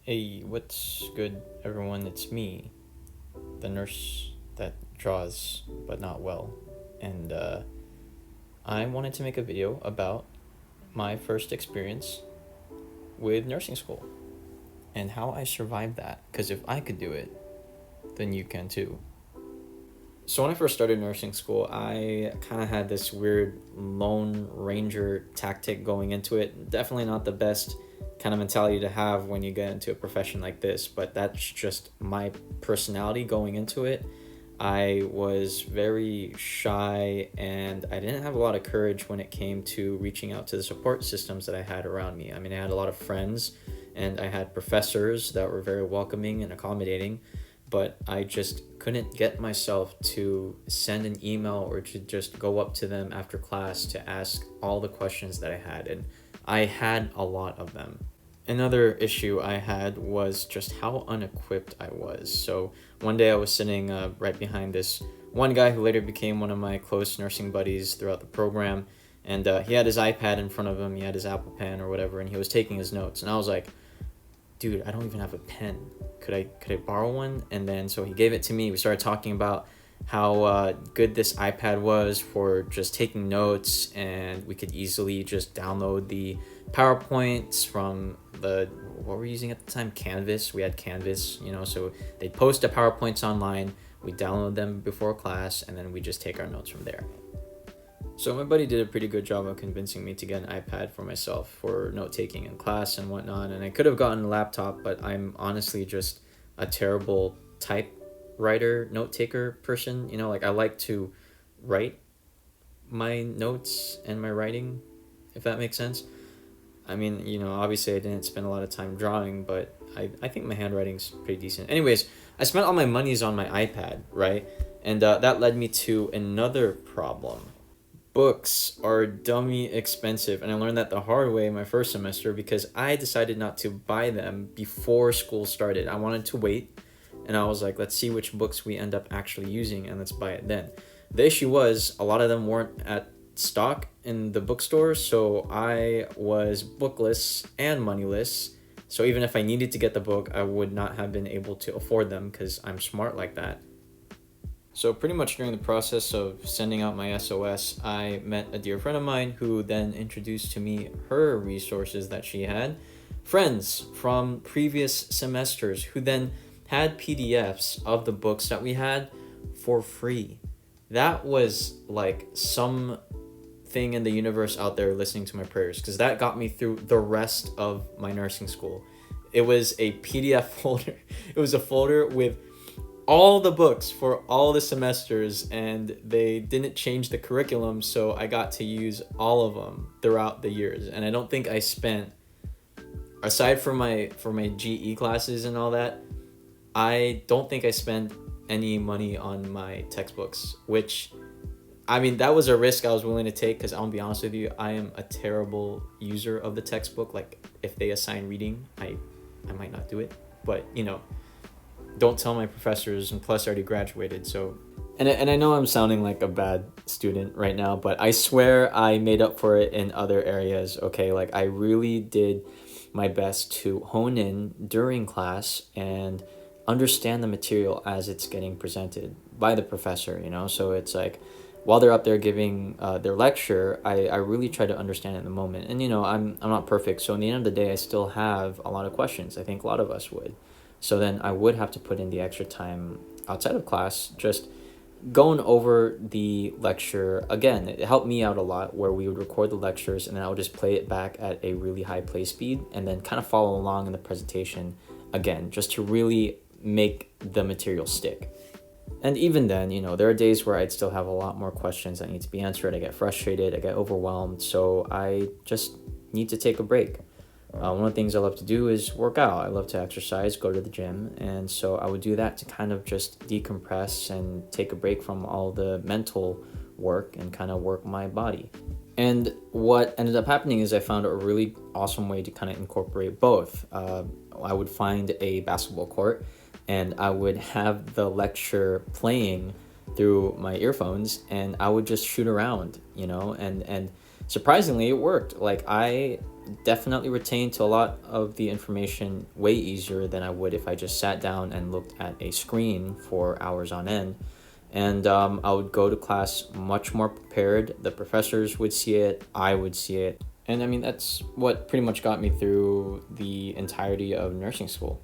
Hey, what's good, everyone? It's me, the nurse that draws but not well. And I wanted to make a video about my first experience with nursing school and how I survived that. Because if I could do it, then you can too. So, when I first started nursing school, I kind of had this weird Lone Ranger tactic going into it. Definitely not the best kind of mentality to have when you get into a profession like this, but that's just my personality going into it. I was very shy and I didn't have a lot of courage when it came to reaching out to the support systems that I had around me. I mean, I had a lot of friends and I had professors that were very welcoming and accommodating, but I just couldn't get myself to send an email or to just go up to them after class to ask all the questions that I had. And I had a lot of them. Another issue I had was just how unequipped I was. So one day I was sitting right behind this one guy who later became one of my close nursing buddies throughout the program. And he had his iPad in front of him, he had his Apple Pen or whatever, and he was taking his notes. And I was like, dude, I don't even have a pen. Could I borrow one? And then so he gave it to me. We started talking about how good this iPad was for just taking notes, and we could easily just download the PowerPoints from the what were we using at the time? Canvas. We had Canvas, so they'd post the PowerPoints online. We download them before class, and then we just take our notes from there. So my buddy did a pretty good job of convincing me to get an iPad for myself for note taking in class and whatnot. And I could have gotten a laptop, but I'm honestly just a terrible typewriter note taker person. Like I like to write my notes and my writing, if that makes sense. I mean, obviously I didn't spend a lot of time drawing, but I think my handwriting's pretty decent. Anyways, I spent all my monies on my iPad, right? And that led me to another problem. Books are dummy expensive, and I learned that the hard way my first semester because I decided not to buy them before school started. I wanted to wait, and I was like, let's see which books we end up actually using, and let's buy it then. The issue was a lot of them weren't at stock in the bookstore, so I was bookless and moneyless. So even if I needed to get the book, I would not have been able to afford them because I'm smart like that. So pretty much during the process of sending out my SOS, I met a dear friend of mine who then introduced to me her resources that she had. Friends from previous semesters who then had PDFs of the books that we had for free. That was like some thing in the universe out there listening to my prayers, because that got me through the rest of my nursing school. It was a PDF folder. It was a folder with all the books for all the semesters, and they didn't change the curriculum, so I got to use all of them throughout the years. And I don't think I spent, aside from my GE classes and all that, I don't think I spent any money on my textbooks, which, I mean, that was a risk I was willing to take, because I'll be honest with you, I am a terrible user of the textbook. Like, if they assign reading, I might not do it, but don't tell my professors, and plus I already graduated, so and I know I'm sounding like a bad student right now, but I swear I made up for it in other areas. Okay, like I really did my best to hone in during class and understand the material as it's getting presented by the professor, so it's like while they're up there giving their lecture, I really try to understand it in the moment. And I'm not perfect, so in the end of the day I still have a lot of questions. I think a lot of us would. So then I would have to put in the extra time outside of class, just going over the lecture. Again, it helped me out a lot where we would record the lectures and then I would just play it back at a really high play speed and then kind of follow along in the presentation again, just to really make the material stick. And even then, there are days where I'd still have a lot more questions that need to be answered. I get frustrated, I get overwhelmed, so I just need to take a break. One of the things I love to do is work out. I love to exercise, go to the gym, and so I would do that to kind of just decompress and take a break from all the mental work and kind of work my body. And what ended up happening is I found a really awesome way to kind of incorporate both. I would find a basketball court and I would have the lecture playing through my earphones and I would just shoot around, and surprisingly it worked. Like I definitely retain to a lot of the information way easier than I would if I just sat down and looked at a screen for hours on end. And I would go to class much more prepared. The professors would see it, I would see it. And I mean, that's what pretty much got me through the entirety of nursing school.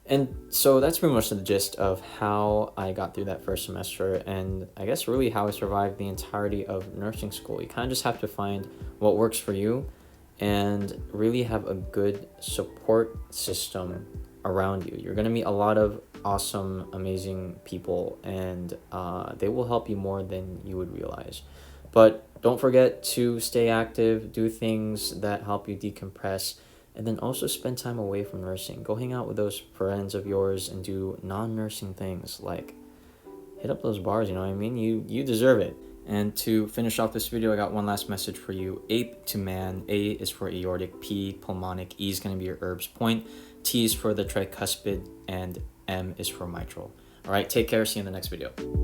And so that's pretty much the gist of how I got through that first semester, and I guess really how I survived the entirety of nursing school. You kind of just have to find what works for you and really have a good support system around you. You're going to meet a lot of awesome, amazing people, and they will help you more than you would realize. But don't forget to stay active, do things that help you decompress, and then also spend time away from nursing. Go hang out with those friends of yours and do non-nursing things, like hit up those bars, you know what I mean? You deserve it. And to finish off this video, I got one last message for you. Ape to man. A is for aortic, P pulmonic, E is going to be your herbs point, T is for the tricuspid, and M is for mitral. All right, take care. See you in the next video.